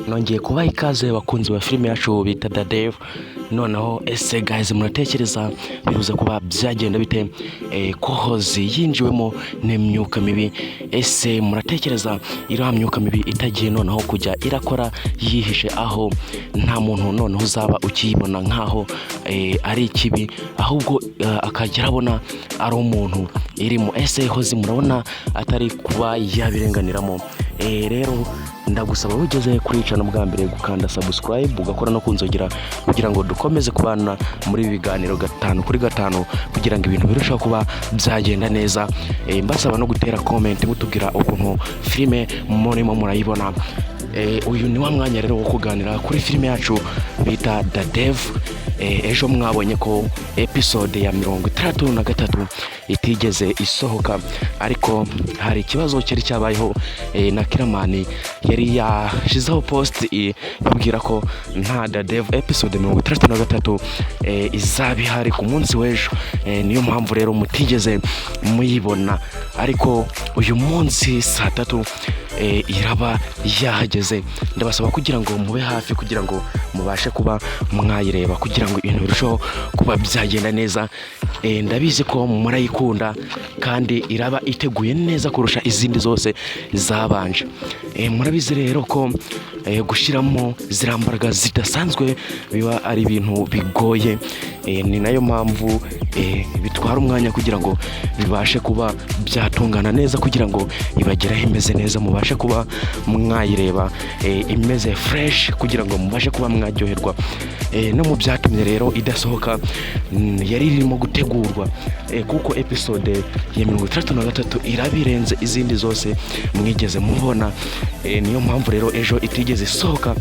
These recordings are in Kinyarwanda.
nongeye kubaha ikaze bakunzi ba filime yacu bita The Dev. Noneho ese guys, muratekereza biruze kuba byagenda bite ko Hozi yinjiwemo n'imyuka mibi? Ese muratekereza iriya myuka mibi itagiye noneho kujya irakora yihishe aho nta muntu noneho uzaba ukiyibona nkaho ari ikibi, ahubwo akagera abona ari umuntu irimo? Ese Hozi murabona atari kuba yabirenganiramo? Rero ndagusaba wigeze kuri channel bwa mbere gukanda subscribe ugakora no kunzogera kugira ngo dukomeze kubana muri biganiro 5 kuri 5 kugira ngo ibintu birushaho kuba byagenda neza. Mbasaba no gutera comment mutubwira ukuntu filime murimo murayibona. Uyu ni wa mwanya rero wo kuganira kuri filime yacu bita The Dev. Ejo mwabonye ko episode ya 33 itigeze isohoka, ariko hari ikibazo cyari cyabayeho na Kiramani yari yashizeho post babwira ko nta The Dev episode 33 izabi hari ku munsi w'ejo. Niyo mpamvu rero mutigeze muyibona, ariko uyu munsi saa 3 iraba yahageze. Ndabasaba kugira ngo mube hafi kugira ngo mubashe kuba mwayireba kugira ngo ibintu birushaho kuba byagenda neza. Ndabizi ko murayikunda kandi iraba iteguye neza kurusha izindi zose zabanje. Murabizi rero ko gushiramo zirambaraga zidasanzwe biba ari ibintu bigoye. Ni nayo mpamvu bitwara umwanya kugira ngo bibashe kuba byatungana neza, kugira ngo ibageraho imeze neza mubashe kuba mwayireba imeze fresh, kugira ngo mubashe kuba mwaryoherwa. No mu byatumye rero idasohoka yari irimo gutegurwa, kuko episode ya 33 irabirenze izindi zose mwigeze mubona. Niyo mpamvu rero ejo itigeze isohoka,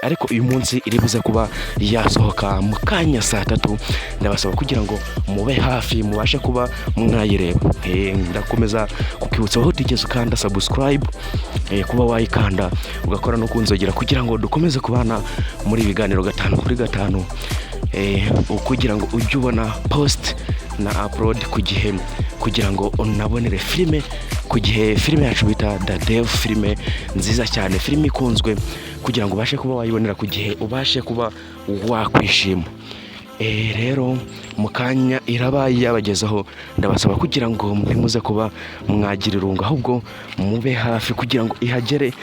ariko uyu munsi iribuze kuba yasohoka mu kanya saa 3. Ndabasaba kugira ngo mube hafi mubashe kuba mwayireba. Ndakomeza kukibutsa aho utigeze ukanda subscribe, kuba wayikanda ugakora no kunzogera kugira ngo dukomeze kubana muri biganiro 5 kuri 5, kugira ngo ujye ubona post na upload ku gihe, kugira ngo unabonere filime ku gihe. Filime yacu bita The Dev, filime nziza cyane, filime ikunzwe, kugira ngo ubashe kuba wayibonera ku gihe ubashe kuba wakwishima. Rero mukanya iraba yabagezaho. Ndabasaba kugira ngo muze kuba mwagira irungu, ahubwo mube hafi kugira ngo ihagere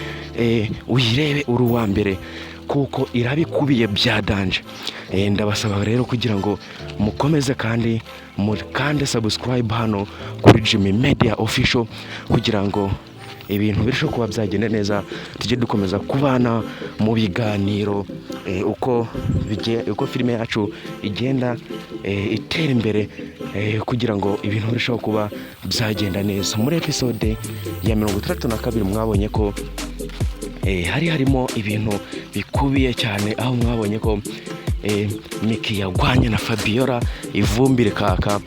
uyirebe uri wa mbere, kuko irabikubiye bya danje. Ndabasaba rero kugira ngo mukomeze kandi mukande subscribe hano kuri Jimmy Media Official, kugira ngo ibintu birushaho kuba byagenda neza, tujye dukomeza kubana mu biganiro uko filime yacu igenda itera imbere, kugira ngo ibintu birushaho kuba byagenda neza. Muri episode ya 32 mwabonye ko hari harimo ibintu bikubiye cyane, aho mwabonye ko Miki yagwanye na Fabiola ivumbi rikaka,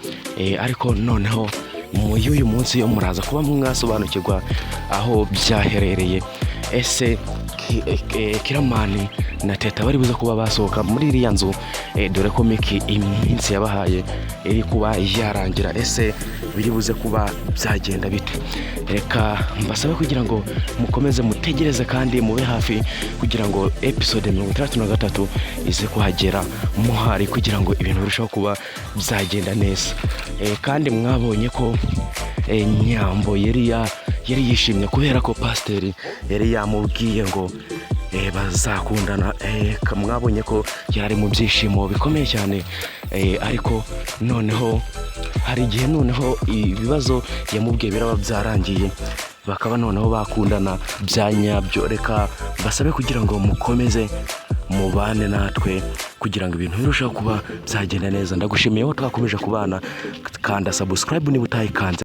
ariko noneho uyu munsi yo muraza kuba mwasobanukirwa aho byaherereye. Ese Kiramani na Teta bari buze kuba basohoka muri iriya nzu, dore ko Miki iminsi yabahaye iri kuba yarangira. Ese biri buze kuba byagenda bite? Reka mbasabe kugira ngo mukomeze mutegereze kandi mube hafi, kugira ngo episode 33 ize kuhagera muhari, kugira ngo ibintu birushaho kuba byagenda neza. Kandi mwabonye ko Nyambo yari yishimye kubera ko pasiteri yari yamubwiye ngo bazakundana. Mwabonye ko yari mu byishimo bikomeye cyane, ariko noneho hari igihe noneho ibibazo yamubwiye biraba byarangiye, bakaba noneho bakundana bya nyabyo. Reka basabe kugira ngo mukomeze mubane natwe kugira ngo ibintu birushaho kuba byagenda neza. Ndagushimiye aho twakomeje kubana. Kanda subscribe niba utayikanze.